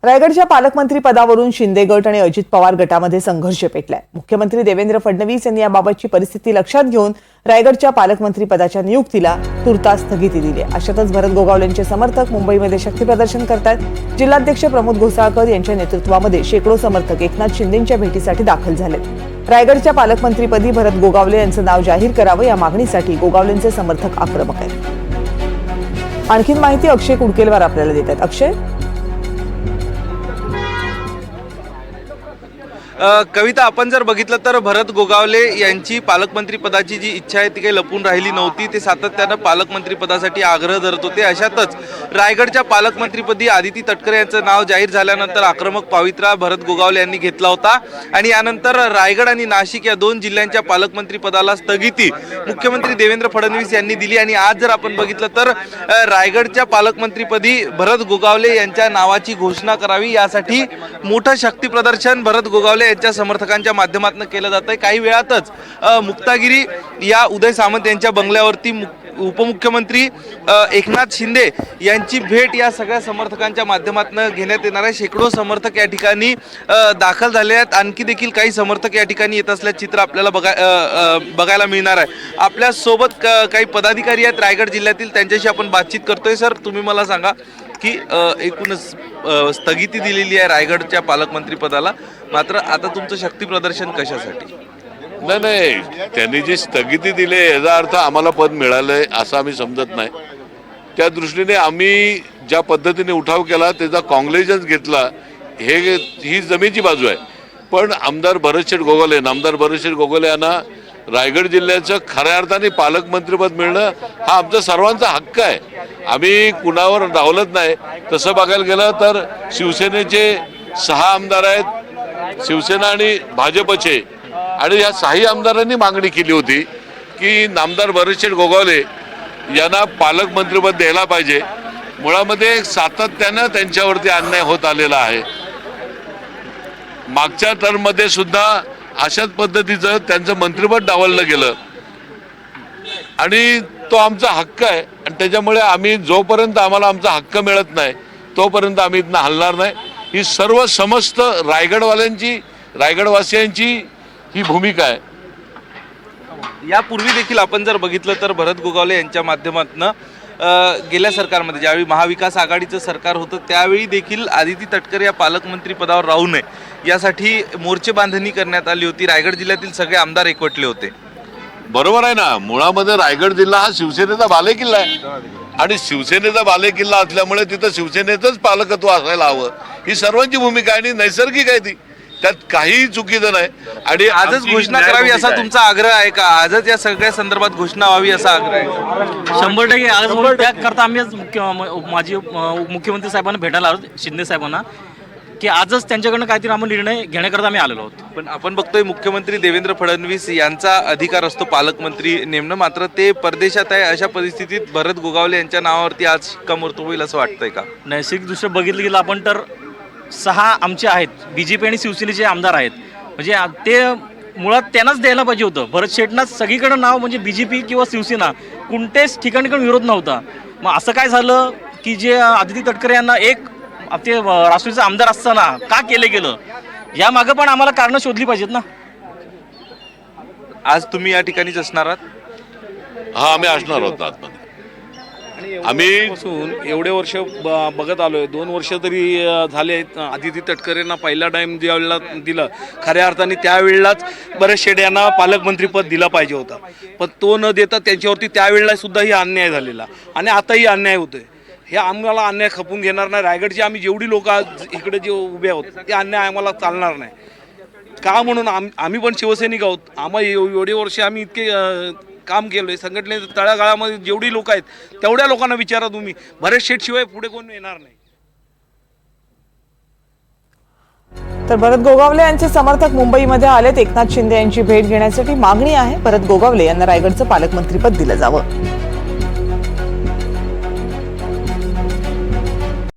रायगडच्या पालकमंत्री पदावरून शिंदे गट आणि अजित पवार गटामध्ये संघर्ष पेटलाय। मुख्यमंत्री देवेंद्र फडणवीस यांनी याबाबतची परिस्थिती लक्षात घेऊन रायगडच्या पालकमंत्री पदाच्या नियुक्तीला तुर्तास स्थगिती दिली आहे। अशातच भरत गोगावलेंचे समर्थक मुंबईमध्ये शक्ती प्रदर्शन करतात। जिल्हाध्यक्ष प्रमोद घोसाळकर यांच्या नेतृत्वामध्ये शेकडो समर्थक एकनाथ शिंदेंच्या भेटीसाठी दाखल झालेत। रायगडच्या पालकमंत्रीपदी भरत गोगावले यांचं नाव जाहीर करावं या मागणीसाठी गोगावलेंचे समर्थक आक्रमक आहेत। आणखी माहिती अक्षय कुडकेलवार आपल्याला देतात। अक्षय, कविता, आपण जर बघितलं तर भरत गोगावले यांची पालकमंत्री पदाची जी इच्छा आहे ती काही लपून राहिली नव्हती। ते सातत्यानं पालकमंत्री पदासाठी आग्रह धरत होते। अशातच रायगडच्या पालकमंत्रीपदी आदिती तटकरे यांचं नाव जाहीर झाल्यानंतर आक्रमक पवित्रा भरत गोगावले यांनी घेतला होता आणि यानंतर रायगड आणि नाशिक या दोन जिल्ह्यांच्या पालकमंत्री पदाला स्थगिती मुख्यमंत्री देवेंद्र फडणवीस यांनी दिली। आणि आज जर आपण बघितलं तर रायगडच्या पालकमंत्रीपदी भरत गोगावले यांच्या नावाची घोषणा करावी यासाठी मोठं शक्ती प्रदर्शन भरत गोगावले यांच्या समर्थकांच्या माध्यमातून केलं जात आहे। काही वेळातच मुक्तागिरी या उदय सामंत यांच्या बंगल्यावरती उपमुख्यमंत्री एकनाथ शिंदे यांची भेट या सगळ्या समर्थकांच्या माध्यमातून घेण्यात येणार आहे। शेकडो समर्थक या ठिकाणी दाखल झाले आहेत। आणखी देखील काही समर्थक या ठिकाणी येत असल्याचे चित्र आपल्याला बघायला मिळणार आहे। आपल्या सोबत काही पदाधिकारी आहेत रायगड जिल्ह्यातील, त्यांच्याशी आपण बातचीत करतोय। सर, तुम्ही मला सांगा की एकूणच स्थगिती दिलेली आहे रायगडच्या पालकमंत्री पदाला, मात्र आता तुमचं शक्ती प्रदर्शन कशासाठी? नाही, त्यांनी जी स्थगिती दिली याचा अर्थ आम्हाला पद मिळालंय असं आम्ही समजत नाही। त्या दृष्टीने आम्ही ज्या पद्धतीने उठाव केला त्याचा कॉंग्रेसच घेतला, ही जमेची बाजू आहे। पण आमदार भरतशेठ गोगावले यांना रायगड जिल्ह्याचं खऱ्या अर्थाने पालकमंत्रीपद मिळणं हा आमचा सर्वांचा हक्क आहे। आम्ही कुणावर डावलत नाही। तसं बघायला गेलं तर शिवसेनेचे 6 आमदार आहेत, शिवसेना आणि भाजपचे, आणि या 6 आमदारांनी मागणी केली होती की नामदार भरतशेठ गोगावले यांना पालकमंत्रीपद द्यायला पाहिजे। मुळामध्ये सातत्यानं त्यांच्यावरती अन्याय होत आलेला आहे। मागच्या टर्ममध्ये सुद्धा अशाच पद्धतीचं त्यांचं मंत्रिपद डावललं गेलं आणि तो आमचा हक्क आहे। आणि त्याच्यामुळे आम्ही जोपर्यंत आम्हाला आमचा हक्क मिळत नाही तोपर्यंत आम्ही इथनं हलणार नाही। ही सर्व समस्त रायगडवासियांची ही भूमिका आहे। यापूर्वी देखील आपण जर बघितलं तर भरत गोगावले यांच्या माध्यमातून गेल्या सरकारमध्ये ज्यावेळी महाविकास आघाडीचं सरकार होतं त्यावेळी देखील आदिती तटकरे या पालकमंत्री पदावर राहू नये यासाठी मोर्चे बांधणी करण्यात आली होती। रायगड जिल्ह्यातील सगळे आमदार एकवटले होते। बरोबर आहे ना, मुळामध्ये रायगड जिल्हा हा शिवसेनेचा बालेकिल्ला आहे आणि शिवसेनेचा बालेकिल्ला असल्यामुळे तिथं शिवसेनेचंच पालकत्व असायला हवं, ही सर्वांची भूमिका आहे आणि नैसर्गिक आहे ती, त्यात काही चुकीचं नाही। आणि आजच घोषणा करावी असा तुमचा आग्रह आहे का? आजच या सगळ्या संदर्भात घोषणा व्हावी असा आग्रह आहे? 100% आज त्याकरता आम्ही माजी मुख्यमंत्री साहेबांना भेटायला आलो, शिंदे साहेबांना, की आजच त्यांच्याकडनं काहीतरी आम्हाला निर्णय घेण्याकरता आम्ही आलेलो आहोत। पण आपण बघतोय मुख्यमंत्री देवेंद्र फडणवीस यांचा अधिकार असतो पालकमंत्री नेमणं, मात्र ते परदेशात आहे। अशा परिस्थितीत भरत गोगावले यांच्या नावावरती आज शिक्कामोर्तब होईल असं वाटतंय का? नैसर्गिकदृष्ट्या बघितलं गेलं आपण तर 6 आमचे आहेत, बीजेपी आणि शिवसेनेचे आमदार आहेत, म्हणजे ते मुळात त्यांनाच द्यायला पाहिजे होतं। भरत शेठनाच सगळीकडे नाव, म्हणजे बीजेपी किंवा शिवसेना कोणत्याच ठिकाणी विरोध नव्हता। मग असं काय झालं की जे आदिती तटकरे यांना एक ते राष्ट्रवादीचे आमदार असताना का गेलं, यामागं पण आम्हाला कारणं शोधली पाहिजेत ना। आज तुम्ही या ठिकाणीच असणार आहात? हा, आम्ही असणार आहोत आतमध्ये। आम्ही एवढे वर्ष बघत आलोय, 2 वर्ष तरी झाले आदिती तटकरेंना पहिला टाइम ज्यावेळेला दिलं खऱ्या अर्थाने त्यावेळेलाच भरत शेठ यांना पालकमंत्रीपद दिलं पाहिजे होतं, पण तो न देता त्यांच्यावरती त्यावेळेला सुद्धा ही अन्याय झालेला आणि आताही अन्याय होतोय। हे आम्हाला अन्याय खपून घेणार नाही। रायगडची आम्ही जेवढी लोक इकडे जे उभे आहोत ते अन्याय आम्हाला चालणार नाही का, म्हणून आम्ही पण शिवसैनिक आहोत। आम्हाला एवढे वर्ष आम्ही इतके काम केलंय, संघटने तळागाळामध्ये जेवढी लोक आहेत तेवढ्या लोकांना विचारा तुम्ही, भरत शेठ शिवाय पुढे कोण येणार नाही। तर भरत गोगावले यांचे समर्थक मुंबईमध्ये आलेत एकनाथ शिंदे यांची भेट घेण्यासाठी। मागणी आहे भरत गोगावले यांना रायगडचं पालकमंत्रीपद दिलं जावं।